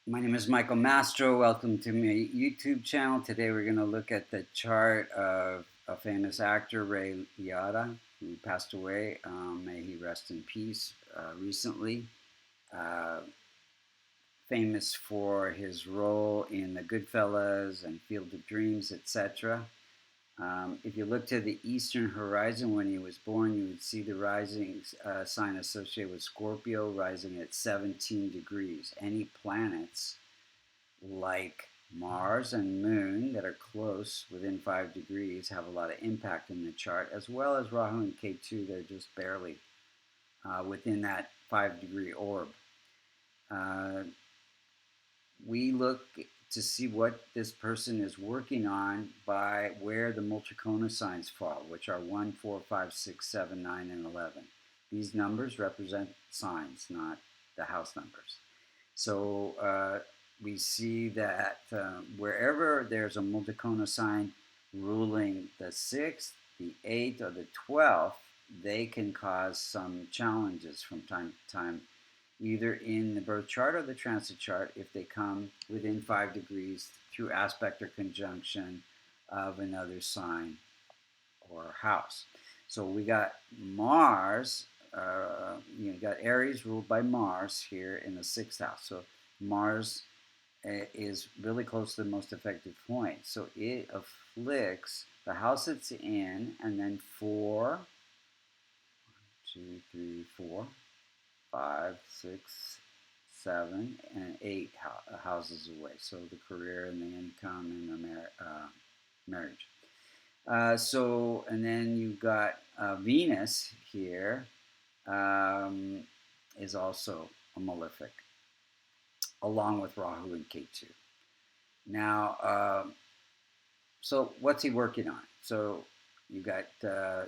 My name is Michael Mastro. Welcome to my YouTube channel. Today we're going to look at the chart of a famous actor, Ray Liotta, who passed away. May he rest in peace recently. Uh, Famous for his role in The Goodfellas and Field of Dreams, etc. If you look to the eastern horizon when he was born, you would see the rising sign associated with Scorpio rising at 17 degrees. Any planets like Mars and Moon that are close within 5 degrees have a lot of impact in the chart, as well as Rahu and Ketu. They're just barely within that 5 degree orb. Uh, we look to see what this person is working on by where the Multikona signs fall, which are 1, 4, 5, 6, 7, 9, and 11. These numbers represent signs, not the house numbers. So we see that wherever there's a Multikona sign ruling the 6th, the 8th, or the 12th, they can cause some challenges from time to time, either in the birth chart or the transit chart, if they come within 5 degrees through aspect or conjunction of another sign or house. So we got Mars, you got Aries ruled by Mars here in the 6th house. So Mars is really close to the most effective point. So it afflicts the house it's in, and then 4, 2, 3, 4, 5, 6, 7, and 8 houses away. So the career and the income and the marriage. And then you've got Venus here is also a malefic, along with Rahu and Ketu. Now, so what's he working on? So you got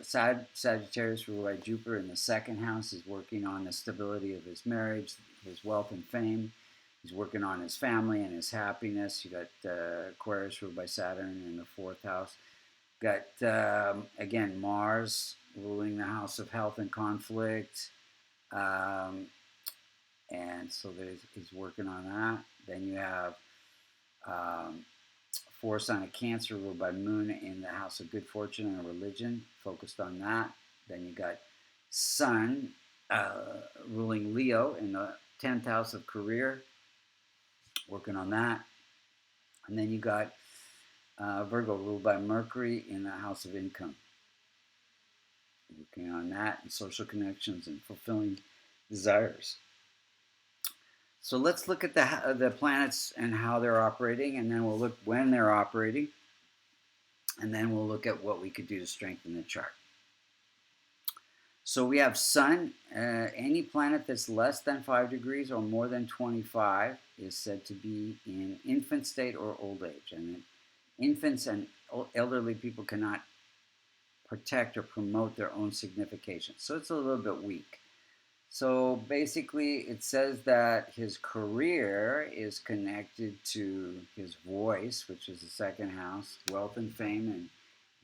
Sagittarius ruled by Jupiter in the 2nd house. He's working on the stability of his marriage, his wealth and fame. He's working on his family and his happiness. You got Aquarius ruled by Saturn in the 4th house. Got, again, Mars ruling the house of health and conflict. And so he's working on that. Then you have 4 sign of Cancer ruled by Moon in the house of good fortune and religion, focused on that. Then you got Sun ruling Leo in the 10th house of career, working on that. And then you got Virgo ruled by Mercury in the house of income, working on that and social connections and fulfilling desires. So let's look at the planets and how they're operating, and then we'll look when they're operating, and then we'll look at what we could do to strengthen the chart. So we have Sun. Any planet that's less than 5 degrees or more than 25 is said to be in infant state or old age. And infants and elderly people cannot protect or promote their own signification. So it's a little bit weak. So basically, it says that his career is connected to his voice, which is the 2nd house, wealth and fame,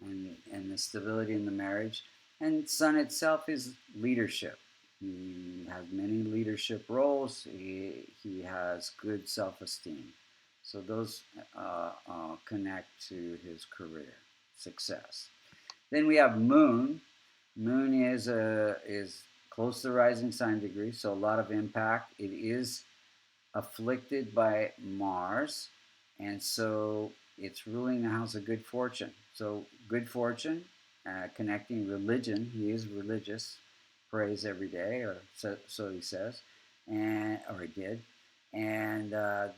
and the stability in the marriage. And Sun itself is leadership. He has many leadership roles. He has good self-esteem. So those connect to his career success. Then we have Moon. Moon is close to the rising sign degree, so a lot of impact. It is afflicted by Mars, and so it's ruling the house of good fortune. So good fortune, connecting religion. He is religious, prays every day, or so he says, or he did. And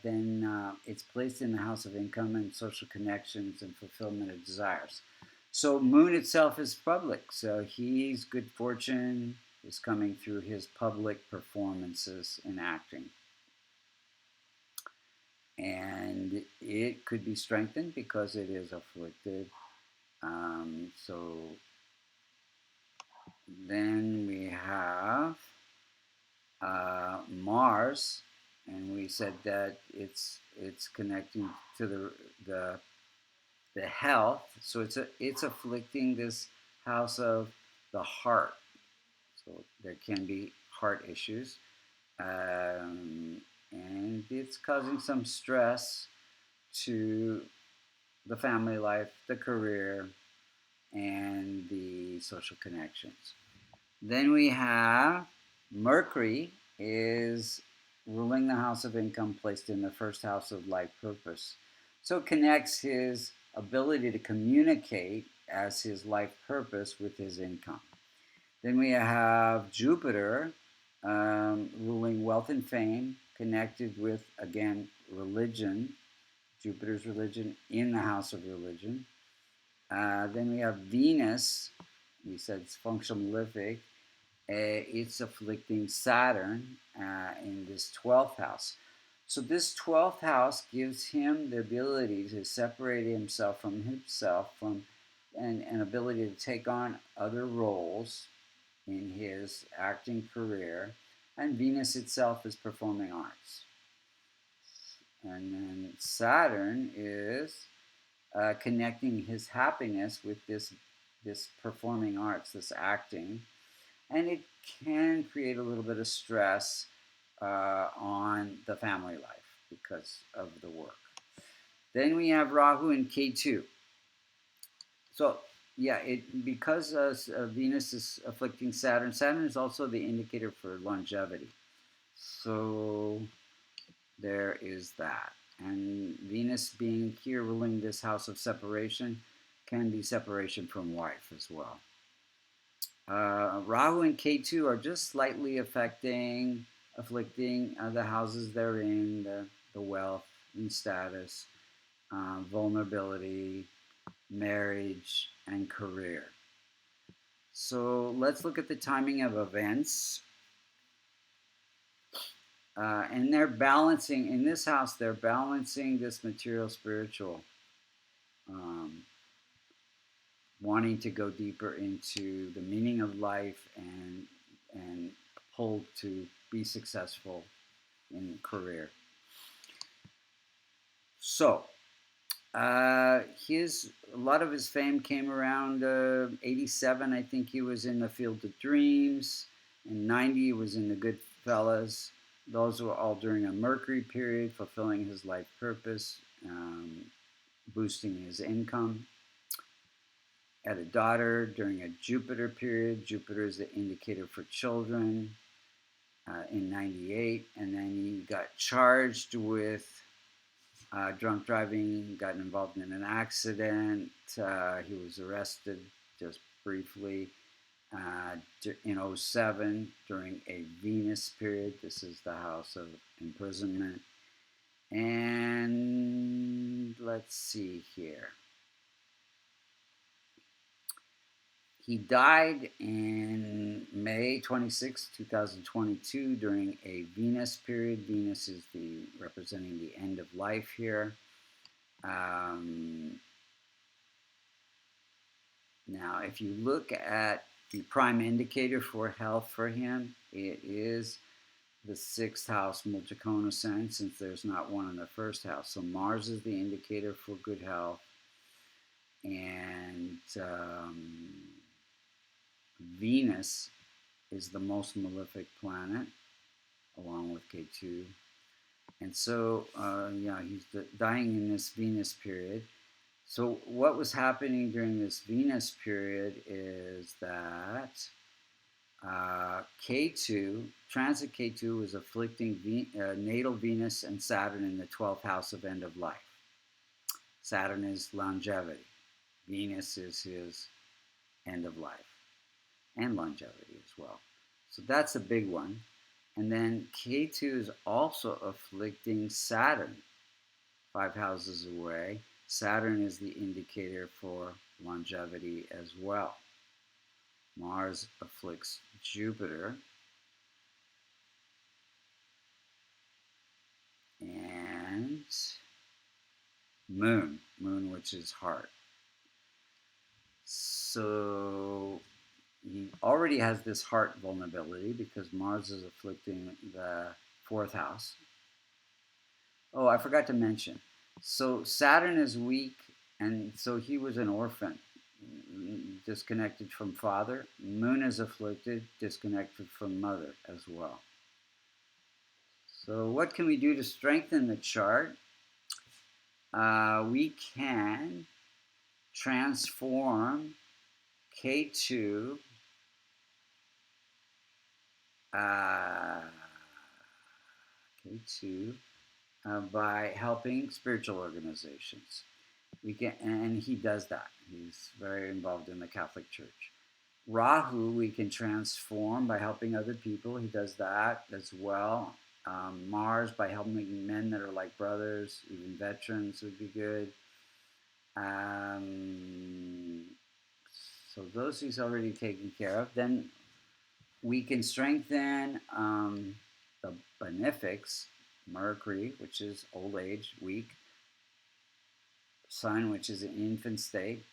then it's placed in the house of income and social connections and fulfillment of desires. So Moon itself is public, so he's good fortune is coming through his public performances in acting. And it could be strengthened because it is afflicted. So then we have Mars, and we said that it's connecting to the health. So it's afflicting this house of the heart. So there can be heart issues, and it's causing some stress to the family life, the career, and the social connections. Then we have Mercury is ruling the house of income, placed in the first house of life purpose. So it connects his ability to communicate as his life purpose with his income. Then we have Jupiter ruling wealth and fame, connected with, again, religion, Jupiter's religion in the house of religion. Then we have Venus, we said it's functional malefic. It's afflicting Saturn in this 12th house. So this 12th house gives him the ability to separate himself from himself, and an ability to take on other roles in his acting career. And Venus itself is performing arts. And then Saturn is connecting his happiness with this performing arts, this acting, and it can create a little bit of stress on the family life because of the work. Then we have Rahu and K2. So yeah, because Venus is afflicting Saturn. Saturn is also the indicator for longevity. So there is that. And Venus being here ruling this house of separation can be separation from wife as well. Rahu and K2 are just slightly afflicting the houses they're in, the wealth and status, vulnerability, marriage, and career. So let's look at the timing of events. And they're balancing, in this house, they're balancing this material spiritual, wanting to go deeper into the meaning of life and pulled to be successful in career. So a lot of his fame came around 87. I think he was in the Field of Dreams. In 90, he was in the Goodfellas. Those were all during a Mercury period, fulfilling his life purpose, boosting his income. Had a daughter during a Jupiter period. Jupiter is the indicator for children in 98. And then he got charged with drunk driving, got involved in an accident. He was arrested just briefly in 07 during a Venus period. This is the house of imprisonment. And let's see here. He died in May 26, 2022 during a Venus period. Venus is representing the end of life here. Now, if you look at the prime indicator for health for him, it is the 6th house Multikona sign, since there's not one in the 1st house. So Mars is the indicator for good health. And Venus is the most malefic planet, along with K2. And so, he's dying in this Venus period. So what was happening during this Venus period is that transit K2 was afflicting natal Venus and Saturn in the 12th house of end of life. Saturn is longevity. Venus is his end of life and longevity as well. So that's a big one. And then K2 is also afflicting Saturn 5 houses away. Saturn is the indicator for longevity as well. Mars afflicts Jupiter. And Moon, which is heart. So he already has this heart vulnerability because Mars is afflicting the 4th house. Oh, I forgot to mention. So Saturn is weak, and so he was an orphan, disconnected from father. Moon is afflicted, disconnected from mother as well. So what can we do to strengthen the chart? We can transform K2 K2 by helping spiritual organizations. We can, and he does that. He's very involved in the Catholic Church. Rahu, we can transform by helping other people. He does that as well. Mars, by helping men that are like brothers, even veterans would be good. So those he's already taken care of. Then we can strengthen the benefics, Mercury, which is old age, weak, Sun, which is an infant state,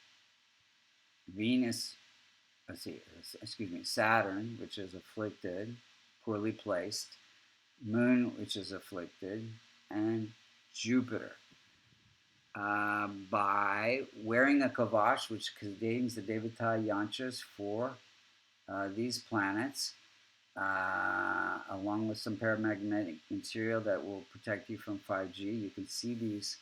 Venus, Saturn, which is afflicted, poorly placed, Moon, which is afflicted, and Jupiter. By wearing a kavash, which contains the Devata yantras for these planets, along with some paramagnetic material that will protect you from 5G. You can see these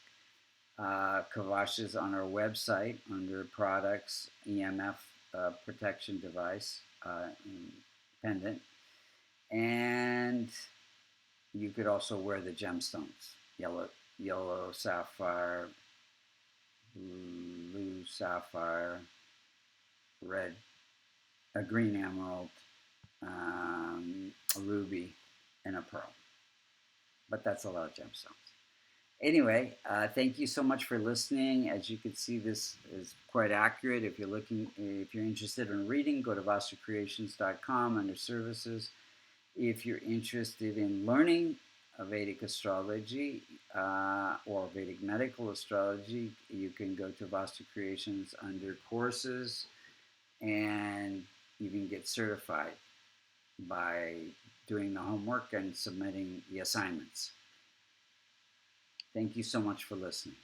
kavashes on our website under products, EMF protection device, pendant. And you could also wear the gemstones, yellow sapphire, blue sapphire, red, a green emerald, a ruby, and a pearl. But that's a lot of gemstones. Anyway, thank you so much for listening. As you can see, this is quite accurate. If you're interested in reading, go to vastucreations.com under services. If you're interested in learning Vedic astrology or Vedic medical astrology, you can go to Vastu Creations under courses, and you can get certified by doing the homework and submitting the assignments. Thank you so much for listening.